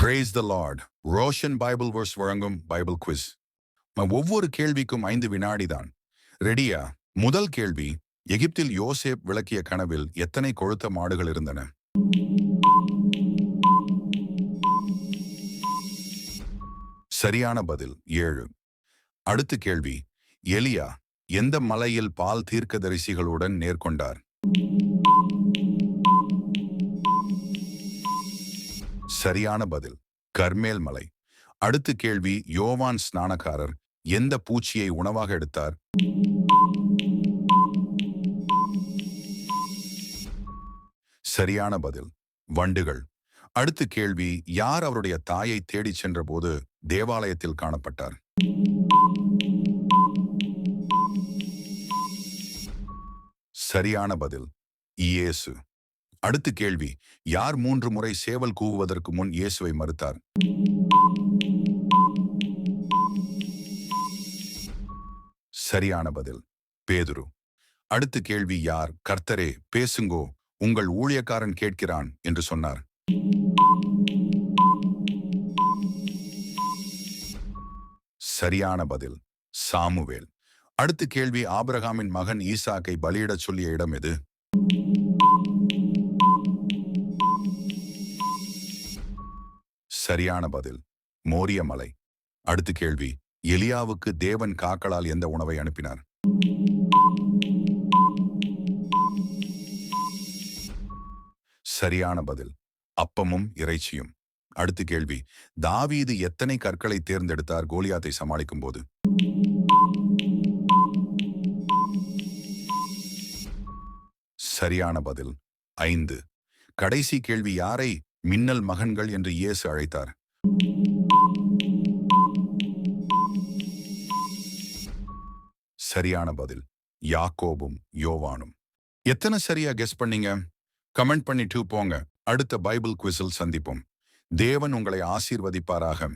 Praise the Lord. Roshan Bible verse வழங்கும் Bible quiz. ஒவ்வொரு கேள்விக்கும் 5 வினாடிதான். ரெடியா? முதல் கேள்வி, எகிப்தில் யோசேப் விளக்கிய கனவில் எத்தனை கொழுத்த மாடுகள் இருந்தன? சரியான பதில் 7. அடுத்த கேள்வி, எலியா எந்த மலையில் பால் தீர்க்கதரிசிகளுடன் நேர்கொண்டார்? சரியான பதில் கர்மேல் மலை. அடுத்த கேள்வி, யோவான் ஸ்நானக்காரர் எந்த பூச்சியை உணவாக எடுத்தார்? சரியான பதில் வண்டுகள். அடுத்த கேள்வி, யார் அவருடைய தாயை தேடிச் சென்ற போது தேவாலயத்தில் காணப்பட்டார்? சரியான பதில் இயேசு. அடுத்த கேள்வி, யார் 3 முறை சேவல் கூவுவதற்கு முன் இயேசுவை மறுத்தார்? சரியான பதில் பேதுரு. அடுத்த கேள்வி, யார் கர்த்தரே பேசுங்கோ, உங்கள் ஊழியக்காரன் கேட்கிறான் என்று சொன்னார்? சரியான பதில் சாமுவேல். அடுத்த கேள்வி, ஆபிரகாமின் மகன் ஈசாக்கை பலியிடச் சொல்லிய இடம் எது? சரியான பதில் மோரிய மலை. அடுத்த கேள்வி, எலியாவுக்கு தேவன் காக்களால் எந்த உணவை அனுப்பினார்? சரியான பதில் அப்பமும் இறைச்சியும். அடுத்த கேள்வி, தாவீது எத்தனை கற்களை தேர்ந்தெடுத்தார் கோலியாத்தை சமாளிக்கும் போது? சரியான பதில் 5. கடைசி கேள்வி, யாரை மின்னல் மகன்கள் என்று இயேசு அழைத்தார்? சரியான பதில் யாக்கோபும் யோவானும். எத்தனை சரியா கெஸ் பண்ணீங்க? கமெண்ட் பண்ணிட்டு போங்க. அடுத்த பைபிள் குவிஸில் சந்திப்போம். தேவன் உங்களை ஆசீர்வதிப்பாராக.